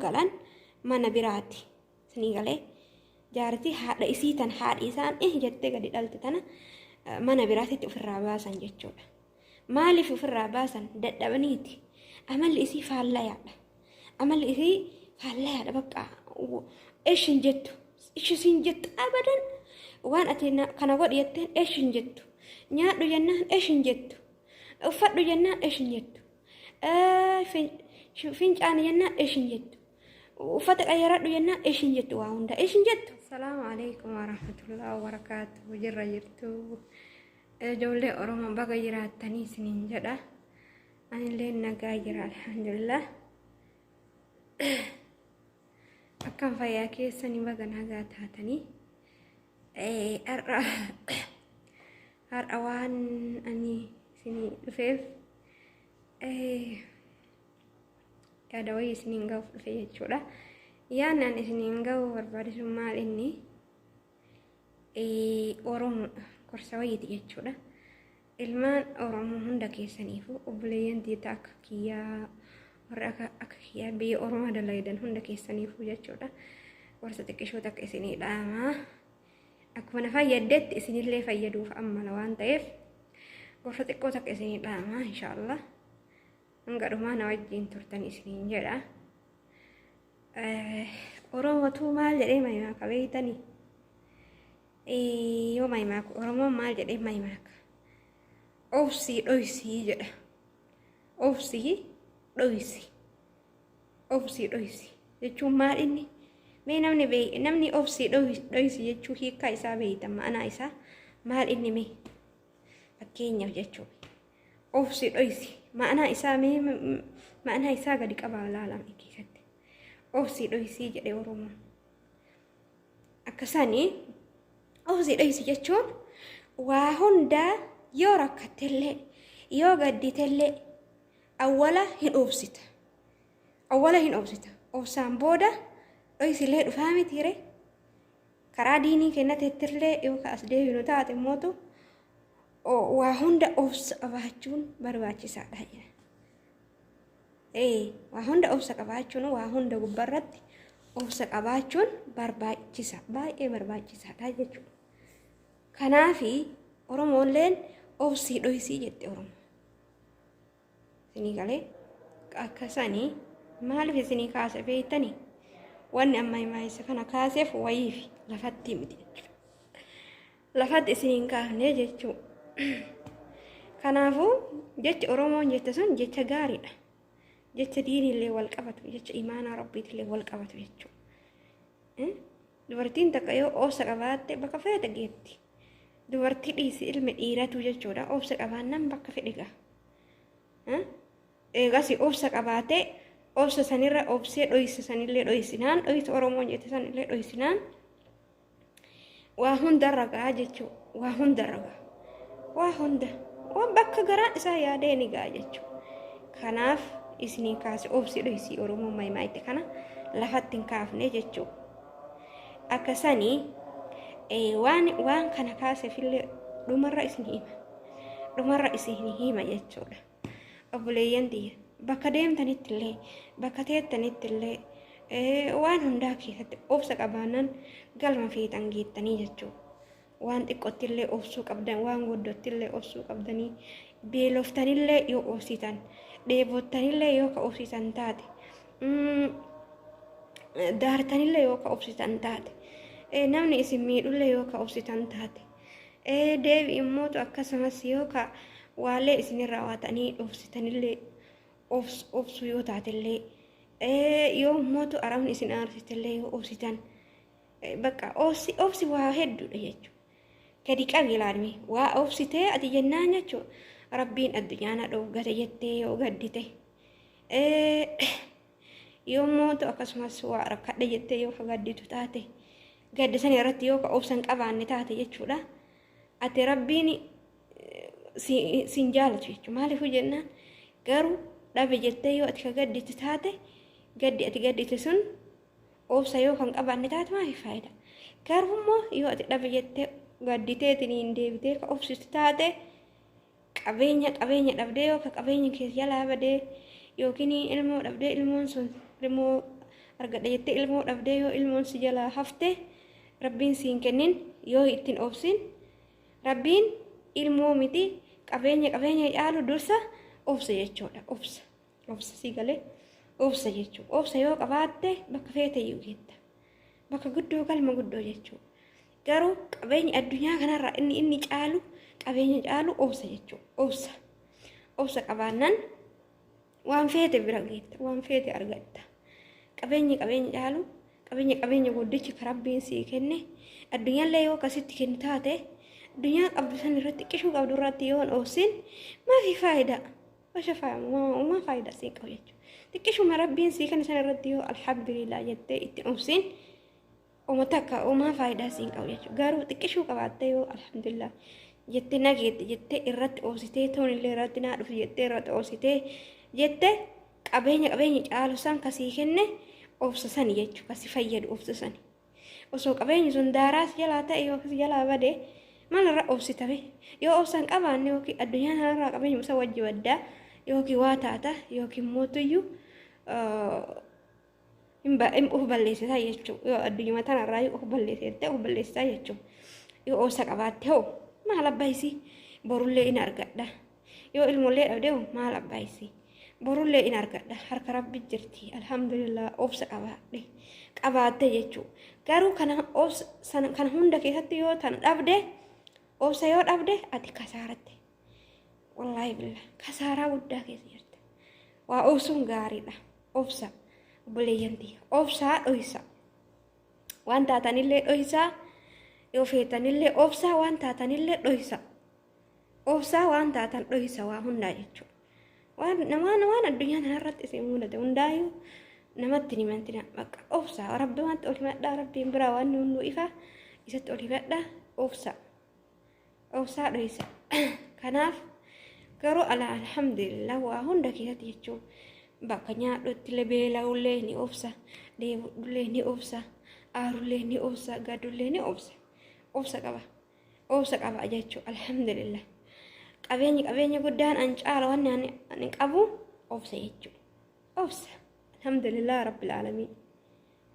galan mana biraati sinii galee jaartii haadha isiitan haadhi isaan jettee gadi dhalte tana mana biraatitti ofirraa baasan jechuudha. Maaliif ofirraa baasan dadhabaniiti amalli isii faallayaadha. Amalli isii faallayaadha bakka eeshin jettu ishiin jettu abadan waan ati kana godhi jetteen eeshin jettu nyaadhu jennaan eeshin jettu uffadhu jennaan eeshin jettu fincaan jennaan eeshin jettu uffata qayyaradhu jennaan eeshin jettu waa hunda eeshin jettu. Assalaamu alaykum warahmatullahi wabarakatuh. Jirra jirtu ijoollee Oromoo baga jiraattanii isiniin jedha. Anillee nagaa jira alhamdulillah. Akkam fayyaa keessanii baga nagaa taatanii. Har'a waan ani isinii dhufeef yaada wayii isiniin gahuuf dhufe jechuudha. Yaadaan isiniin gahu barbaadisu maal inni Oromoo korsa wayiiti jechuudha. Ilmaan Oromoo hunda keessaniifu obboleeyyan diitaa akka kiyyaa warra akka kiyyaa biyya Oromoo dalagan hunda keessaniifu jechuudha. Korsa xiqqishoota akka isinii dhaamaa akkuma na fayyaddetti isinillee fayyaduuf ammala waan ta'eef korsa xiqqoota akka isinii dhaamaa inshaallah hanga dhumaa na wajjin turtan isiniin jedha. Oromootu maal jedhee mahimaaka beeytanii? Yoo mahimaaku Oromoon maal jedhee mahimaaka? Obsii dhoysii jedha. Obsii dhoysii. Obsii dhoysii jechuun maal inni? Mee namni obsii dhoysii jechuu hiikkaa isaa beeytan ma'anaa isaa maal inni mee? Fakkeenyaaf jechuudha. Obsii dhoysii ma'anaa isaa mee ma'anaa isaa gadi qabaa laalame keessatti. Obsii dhoysii jedhe Oromoon. Akkasanii obsii dhoysii jechuun waa hundaa yoo rakkattellee yoo gadditellee awwala hin obsita. Awwala hin obsita. Obsaan booda dhoysilee dhufaa mitiire karaa diinii kennateettillee yoo as deebinu taate mootu waa hunda obsa qabaachuun barbaachisaadha jedha. Waa hunda obsa qabaachuun waa hunda gubbarratti obsa qabaachuun barbaachisa baay'ee barbaachisaadha jechuudha. Kanaafi Oromoolleen obsii dhoysii jette Oromoo. Isinii galee akkasanii maaliif isinii kaase beeytanii? Wanni amma himaayisa kana kaaseef wayiif lafatti miti jechuudha. Lafatti isiniin kaafnee jechuudha. Kanaafuu jecha Oromoon jette sun jecha gaariidha. Jecha diinillee wal qabatu, jecha imaanaa rabbiitillee wal qabatu jechuudha. Dubartiin takka yoo obsa qabaatte bakka feete geetti. Dubartii dhiisi ilmi dhiiratu jechuudha. Obsa qabaannan bakka fedhe gaha. Eegas obsa qabaatee obsa sanirra obsee dhoysa sanillee dhoysinaan dhoysa Oromoon jette sanillee dhoysinaan waa hundarra gaha jechuudha. Waa hundarra gaha. Waa hunda waan bakka garaan isaa yaadee ni gaha jechuudha. Kanaaf isinii kaase obsii dhoysii Oromoon mahimaayitte kana lafatti hin kaafne jechuudha. Akkasanii waan kana kaaseefillee dhumarra isin hima. Dhumarra isin hima jechuudha. Obboleeyyan tiyya bakka deemtanittillee bakka teettanittillee waan hundaa keessatti obsa qabaannan galma fiixan geettanii jechuudha. Waan xiqqoottillee obsuu qabdan waan guddottillee obsuu qabdanii beeloftanillee yoo obsitan dheebottanillee yoo ka obsitan taate daartanillee yoo ka obsitan taate namni isin miidhullee yoo ka obsitan taate deebi immootu akkasumas yoo ka waalee isinirraa waatanii obsitanillee obsuu yoo taatellee yoo immootu arabni isin aarsitellee yoo obsitan bakka obsi waa hedduudha jechuudha. Gadi qabi ilaalmi waa obsitee ati jennaan jechuudha. Rabbiin addunyaana dhoggate jettee yoo gaddite yoo mootu akkasumas waa rakkadhe jettee yoo gadditu taate gaddi san irratti yoo ka obsan qabaanne taate jechuudha. Ati Rabbiin sin jaalatu jechuudha. Maaliif jennaan garuu dhabe jettee yoo ati ka gadditu taate gaddi ati gaddite sun obsa yoo kan qabaanne taate maaliif faayida? Garuu immoo yoo ati dhabe jettee gadditeetiniin deebitee ka obsitu taate qabeenya dhabdee yoo ka qabeenya keessa jalaa badee yookiin ilmoo dhabdee ilmoon sun ilmoo argadha jettee ilmoo dhabdee yoo ilmoon si jalaa hafte rabbiin siin kennin yoo ittiin obsin rabbiin ilmoo miti qabeenya caalu dursa obsa jechuudha. Obsa si galee obsa jechuudha. Obsa yoo qabaatte bakka feete iyyuu geetta. Bakka guddoo galma guddoo jechuudha. Garuu qabeenya addunyaa kanarraa inni caalu qabeenya caalu obsa jechuudha. Obsa qabaannaan waan feete bira geetta, waan feete argatta. Qabeenya caalu qabeenya guddichi rabbiin sii kenne addunyaallee yoo akkasitti kennu taate addunyaa qabdu san irratti qishuu qabdu irratti yoo obsin maafi faayidaa? Maa faayidaa sii qabu jechuudha. Xiqqishuma rabbiin sii kenne san irratti yoo alhamdulillah jettee itti obsin maa faayidaa sii qabu jechuudha. Garuu xiqqishuu qabaattee yoo alhamdulillah jettee nageette jettee irratti obsitee toonillee irratti naa dhufu jettee irratti obsitee jettee qabeenya caalu san kasii kenne obsa sani jechuudha. Kasi fayyadu obsa sani. Osoo qabeenyi sun daaraas jalaa ta'e yookiin jalaa badee maalirra obsitame yoo obsan qabaanne yookiin addunyaan kanarraa qabeenya isa wajji waddaa yookiin waa taata yookiin mootuyyuu uf balleessisaa jechuudha. Yoo addunyuma tanarraa uf balleessisaa jechuudha. Yoo obsa qabaatte hoo maal abbaayisi borullee in argadha. Yoo ilmoollee dhabdee hoo maal abbaayisi borullee in argadha. Harka rabbi jirti alhamdulillah obsa qabaatte jechuudha. Garuu kana hunda keessatti yoo tan dhabde obsa yoo dhabde ati kasaaratte. Wallaahi billah kasaaraa guddaa keessa jirta. Waa obsuun gaariidha. Obsa obboleeyyantii obsaa dhoysa. Waan taatanillee dhoysaa yoo feetanillee obsaa waan taatanillee dhoysa. Obsaa waan taatan dhoysa waa hundaa jechuudha. Waan addunyaa kanarratti isin mudate hundaayyuu namatti himantina bakka obsaa rabbi wanti ol himadhaa rabbiin biraa waan hunduu ifa isatti ol himadhaa obsaa dhoysa. Kanaaf garuu alhamdulillah waa hunda keessatti jechuun bakka nyaadhutti illee beela'ullee ni obsa, deebi'ullee ni obsa, aarullee ni obsa, gadullee ni obsa. Obsa qaba jechuun alhamdulillah. Qabeenya guddaan an caala wanni ani qabu obsa jechuudha. Obsa alhamdulillah rabbil aalamiin.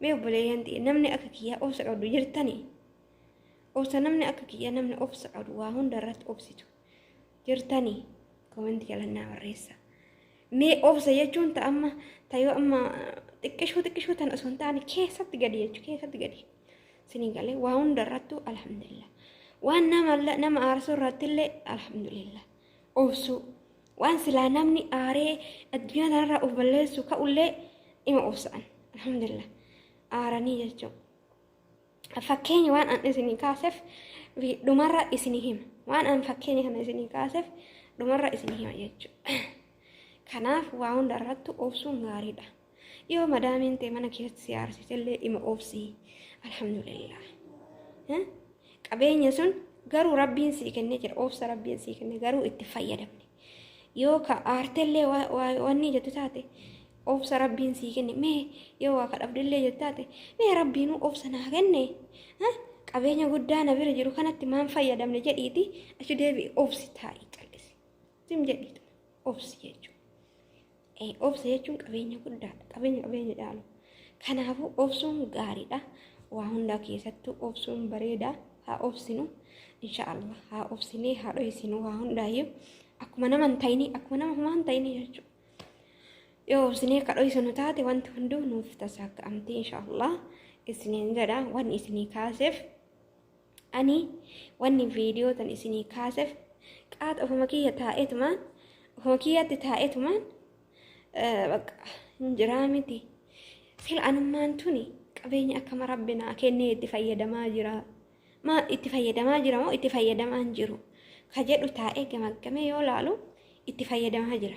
Mee obboleeyyantii namni akka kiyyaa obsa qabdu jirtanii? Obsa namni akka kiyyaa namni obsa qabdu waa hunda irratti obsitu jirtanii? Komentii jalannaa barreessa. Mee obsa jechuun ta'yoo amma xiqqishuu tan osoo hin taane keessatti gadi jechuudha. Keessatti gadi. Sinii galee waa hunda irrattuu alhamdulillah. Waan nama aarsuu irrattillee alhamdulillah. Obsuu waan silaa namni aaree addunyaa kanarraa of balleessu ka'ullee ima obsa'an alhamdulillah. Aaranii jechuudha. Fakkeenya waan an isinii kaaseef dhumarra isinii hima. Waan an fakkeenya kana isinii kaaseef dhumarra isinii hima jechuudha. Kanaaf waa hunda irratti obsuun gaariidha. Yoo madaamiin ta'e mana keessatti si aarsitellee ima obsii alhamdulillah. Qabeenya sun garuu rabbiin sii kennee jira. Obsa rabbiin sii kenne garuu itti fayyadamne. Yoo ka aartellee wanni jettu taate obsa rabbiin sii kenne mee yoo waa kadhabdillee jettu taate mee rabbiinuu obsa naa kenne qabeenya guddaa na bira jiru kanatti maan fayyadamne jedhiiti achi deebi'i obsi taa'ii callisi. Sim jedhiitu obsi jechuudha. Obsa jechuun qabeenya guddaadha. Qabeenya caalu. Kanaafuu obsuun gaariidha. Waa hunda keessattuu obsuun bareeda. Haa obsinu inshaallah haa obsinee haa dhoysinu waa hundaayyuu akkuma nama hin ta'inii akkuma nama humaa hin ta'inii jechuudha. Yoo obsinee ka dhoysinu taate wanti hunduu nuuf tasaaka'amtee inshaallah isiniin jedha wanni isinii kaaseef ani wanni viidiyoo tan isinii kaaseef qaata ofuma kiyyatti taa'etumaan bakka hinjiraa miti. Sila anummaan tuni qabeenya akkama rabbinaa kennee itti fayyadamaa jira. Ma itti fayyadamaa jira moo itti fayyadamaa hin jiru? Ka jedhu taa'ee gamaggamee yoo laalu itti fayyadamaa jira.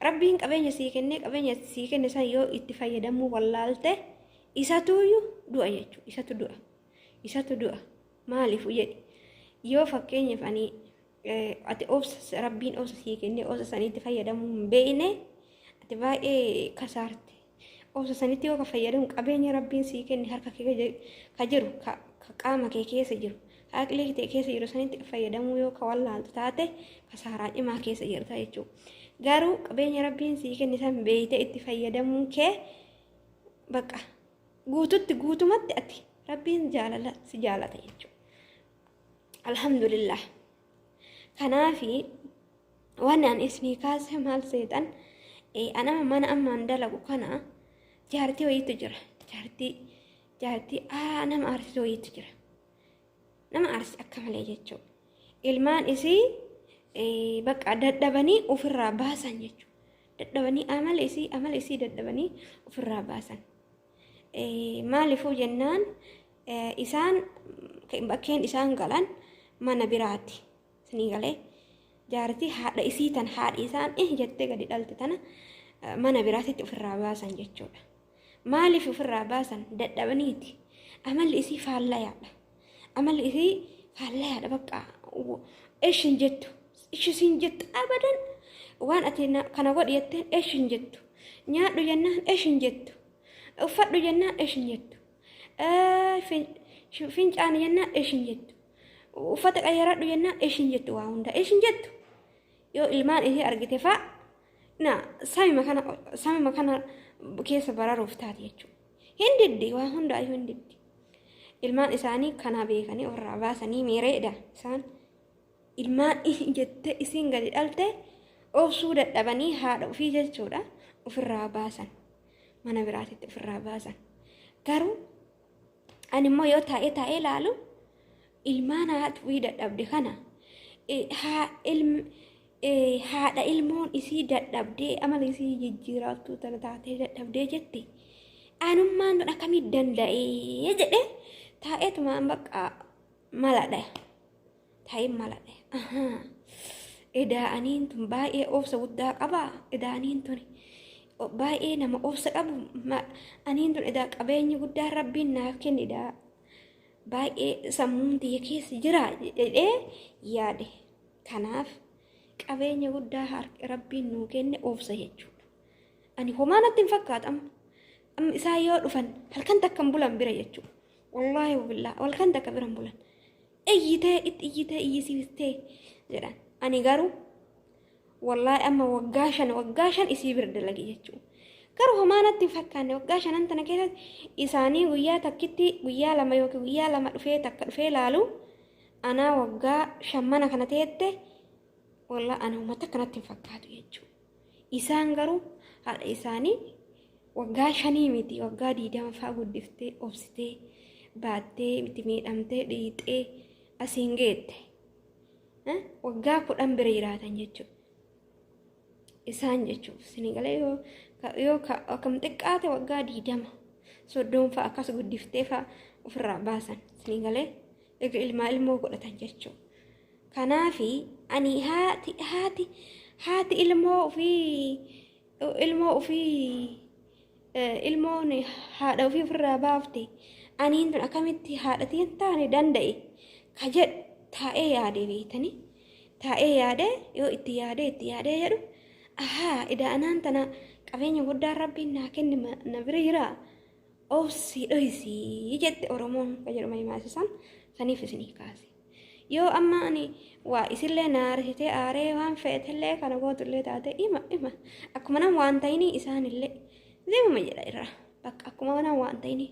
Rabbiin qabeenya sii kenne san yoo itti fayyadamuu wallaalte isatuyyuu du'a jechuudha. Isatu du'a. Maaliif jedhi? Yoo fakkeenyaaf ani ati rabbiin obsa sii kennee obsa saniitti fayyadamuu hin beekne ati baay'ee kasaarte. Obsa sanitti yoo ka fayyadamu qabeenya rabbiin sii kenne harka kee ka jiru ka qaama kee keessa jiru aqlii kee keessa jiru sanitti fayyadamuu yoo ka wallaaltu taate kasaaraa cimaa keessa jirta jechuudha. garuu qabeenya rabbiin sii kenne san beeyte itti fayyadamuun kee bakka guutumatti ati rabbiin jaalala si jaalata jechuudha. Alhamdulillah. Kanaafi waan an isni kaase maal seetan anama mana ammaan dalagu kana jaartii wayiitu jira. Jaartii nama aarsitu wayiitu jira. Nama aarsi akka malee jechuudha. Ilmaan isii bakka dadhabanii ofirraa baasan jechuudha. Dadhabanii amala isii dadhabanii ofirraa baasan. Maaliifuu jennaan isaan bakkeen isaan galan mana biraati. Sanii galee jaartii haadha isii tan haadhi isaan jettee gadi dhalte tana mana biraatitti ofirraa baasan jechuudha. Maaliif ofirraa baasan dadhabaniiti. Amalli isii faallayaadha. Amalli isii faallayaadha bakka eeshin jettu. Ishisiin jettu abadan waan ati kana godhi jetteen eeshin jettu. Nyaadhu jennaan eeshin jettu. Uffadhu jennaan eeshin jettu. Fincaani jennaan eeshin jettu. Uffata qayyaradhu jennaan eeshin jettu waa hunda eeshin jettu. Yoo ilmaan isii argite fa'a samima kana keessa bararuuf taate jechuudha. Hindiddi waa hundaayyuu hindiddi. Ilmaan isaanii kana beekanii ofirraa baasanii miireedha isaan. Ilmaan jettee isiin gadi dhalte obsuu dadhabanii haadha ofii jechuudha ofirraa baasan. Mana biraatitti ofirraa baasan. Garuu ani immoo yoo taa'ee ilaalu ilmaan haati ofii dadhabde kana haadha ilmoon isii dadhabdee amala isii jijjiiraattuu tana taatee dadhabdee jette anummaan dun akkamii danda'ee jedhe taa'eetumaan bakka maladha. Taa'ee maladha. Ida'aniin tun baay'ee obsa guddaa qaba. Ida'aniin tun baay'ee nama obsa qabu. Aniin tun idaa qabeenya guddaa rabbiin naaf kenne idaa baay'ee sammuun tiyya keessa jira jedhee yaade. Kanaaf qabeenya guddaa rabbiin nuu kenne obsa jechuudha. Ani homaa natti hin fakkaatamu. Amma isaa yoo dhufan halkan takkan bulan bira jechuudha. Wallaahi billah halkan takka biran bulan. Iyyitee iyyisiistee jedhan. Ani garuu wallaahi amma waggaa shan isii bira dalage jechuudha. Garuu homaa natti hin fakkaanne waggaa shanan tana keessatti isaanii guyyaa takkitti guyyaa lama yookiin guyyaa lama dhufee laalu anaa waggaa shammana kana teette wallaahi ana uummata kanatti hin fakkaatu jechuudha. Isaan garuu haadha isaanii waggaa shanii miti waggaa 20 fa'aa guddiftee obsitee baattee itti miidhamtee dhiixee asiin geette. Waggaa 10 bira jiraatan jechuudha. Isaan jechuudha. Sinigalee yoo akkam xiqqaate waggaa 20 30 fa'aa akkas guddiftee fa'aa ofirraa baasan. Sinigalee ilmoo godhatan jechuudha. Kanaafi ani haati ilmoo ilmoon haadha ofii ofirraa baafte aniin tun akkamitti haadhatii hin taane danda'e ka jedhu taa'ee yaadee beektanii taa'ee yaadee yoo itti yaadee jedhu ida'anaan tana qabeenya guddaa rabbiin naa kenne na bira jira obsii dhoysii jette Oromoon ka jedhu mayimaasisan saniif isinii kaase. Yoo amma ani waa isillee naarsitee aaree waan feetellee kana gootullee taate ima akkuma nama waan ta'inii isaanillee zimuma jedha irraa bakka akkuma nama waan ta'inii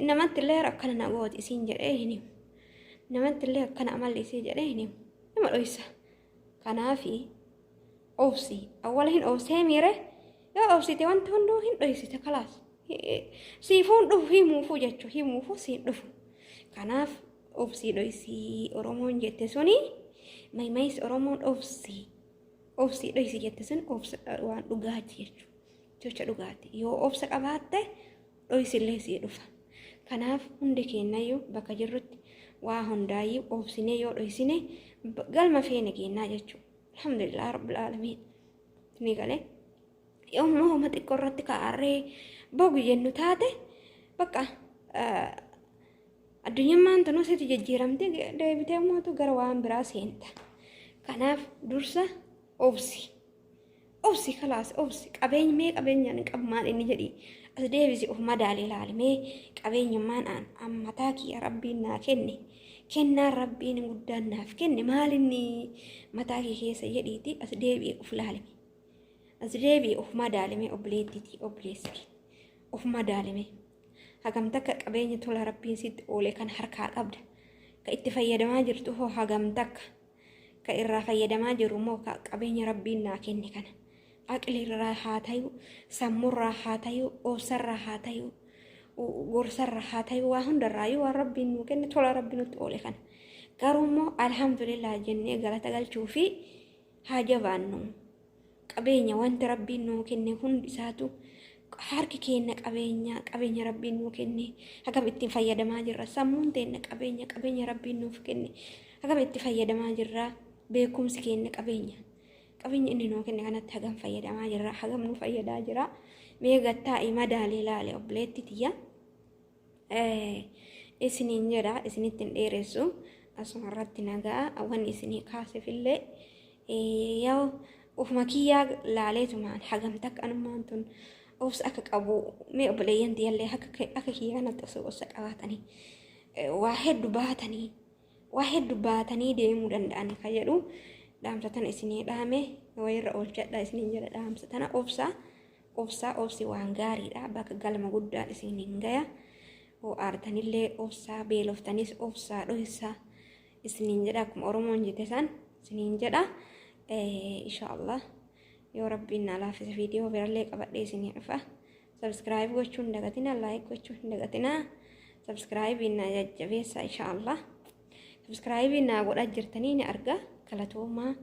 namattillee akkana na gooti isiin jedhee hin himu. Namattillee akkana amalli isii jedhee hin himu. Nama dhoysa. Kanaafi obsii awwala hin obsee miire yoo obsite wanti hunduu hin dhoysite kalaas. Siifuun dhufu himuufuu jechuu himuufuu siin dhufu. Kanaaf obsii dhoysii Oromoon jette suni maymayis Oromoon obsii dhoysii jette sun obsa waan dhugaati jechuudha. Jecha dhugaati. Yoo obsa qabaatte dhoysillee sii dhufa. Kanaaf hundi keenyayyuu bakka jirrutti waa hundaayyuu obsinee yoo dhoysine galma feene kennaa jechuudha. Alhamdulillah rabbil aalamiin. Ni galee yommuu homa xiqqoo irratti kaa'arree bogu jennu taate bakka addunyummaan tunu sitti jijjiiramte deebitee mootu gara waan biraa seenta. Kanaaf dursa obsi kalaas obsi qabeenyaan qabu maal inni jedhi as deebisi of madaalee ilaalimee qabeenyummaan ammataa kiyya rabbiin naa kenne kennaan rabbiin guddaan naaf kenne maal inni mataa kee keessa jedhiiti as deebi'ee of ilaalime أزريبي أوف ما دالمي أبليتي أبليسك أوف ما دالمي هقمتك قبيني طول ربي سيد أولي كان حركة قبل كإتفايد ما جرته هقمتك كإرا فايد ما جرمو قبيني ربي ناكيني كان أقلي راحاتيو سمور راحاتيو أوسر راحاتيو وغرسر راحاتيو وهند الرايو وربي نوكين طول ربي نتقولي كان قرومو الحمد لله جنة قالت قال شوفي حاجة بانو qabeenya wanti rabbiin nuu kenne hundi isaatu harki keenya qabeenya rabbiin nuu kenne hagam ittiin fayyadamaa jirra sammuun teenya qabeenya rabbiin nuuf kenne hagam itti fayyadamaa jirra beekumsi keenya qabeenya inni nuu kenne kanatti hagam fayyadamaa jirra hagam nu fayyadaa jira mee gattaa madaalee laale obleetti tiyya isiniin jedha isinittiin dheeressu asuma irratti nagaa awwan isinii kaasefillee yoo وفما كيا لاليتمان حقمتك أنا ما أنتن أوس أبو مي أبليين ديالي هكا كيا أنا تسوس أواتني واحد دباتني دي مودن أنا كيلو دام ستنا إسني دامه وير أول جد إسني جد دام ستنا أوفسي وانغاري دا باك قال ما قد إسني نجايا وأرتني اللي أوفسا بيلوفتنيس أوفسا رويسا إسني جدكم أرمون جتسان إسني جدا إن شاء الله يا ربي نالا في الفيديو بيرليك أبدي سني عفا سبسكرايب وشون دقتنا لايك وشون دقتنا سبسكرايب إننا جبيسا إن شاء الله سبسكرايب إننا قد أجرتني أرجع كلا توما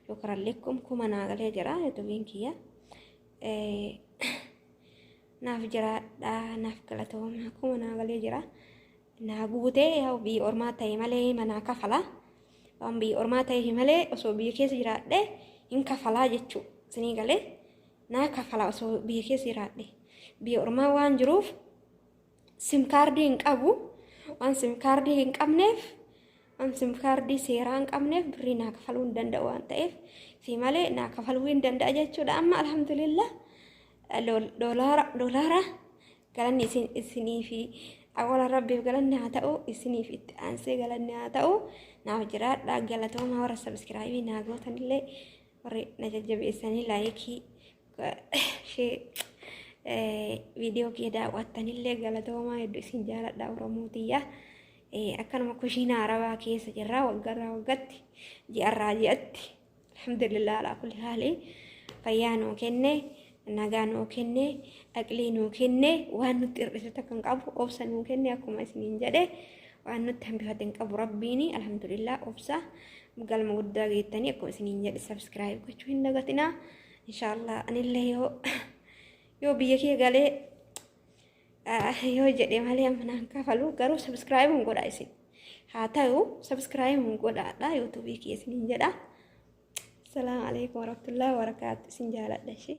شكرا لكم كما ناقل جرا يتوبين كيا ناف جرا ناف كلا توما كما ناقل جرا ناقوته أو بي أرماتي مالي منا كفلا Bambi ormata himale oso biye kesi jiraadhe in kafalaa jechu sinii galee naa kafala oso biye kesi jiraadhe biye ormaa waan jiruuf sim kaardii hin qabu waan sim kaardii hin qabneef waan sim kaardii seeraa hin qabneef birrii naa kafaluu hin danda'u waan ta'eef si malee naa kafaluu hin danda'a jechuudha amma alhamdulillah doolaara galanni isinii fi awwala rabbiif galanni haa ta'u isiniif itti aansee galanni haa ta'u naaf jiraadha galatooma warra sabskiraayibii naa gootanillee warri na jajjabeessanii laayikii viidiyoo kee daawwattanillee galatoomaa hedduu isin jaaladha Oromootiyya akkanuma kushiina arabaa keessa jirra waggarraa waggatti ji'arraa ji'atti alhamdulillah alaa kulli haali fayyaa nuu kenne nagaa nuu kenne aqlii nuu kenne waan nutti hir'ise takka hin qabu obsa nuu kenne akkuma isiniin jedhe waan nutti hambifate hin qabu rabbiini alhamdulillah obsa galma guddaa geettanii akkuma isiniin jedhe subscribe gochuu hin dagatinaa inshallah anillee yoo biyya kee galee yoo jedhe malee ammanaan kafalu garuu subscribe hin godha isin haa ta'u subscribe hin godhaadha yuutuubii kee isiniin jedha. Assalamu alaikum warahmatullahi wabarakatuh. Isin jaaladha.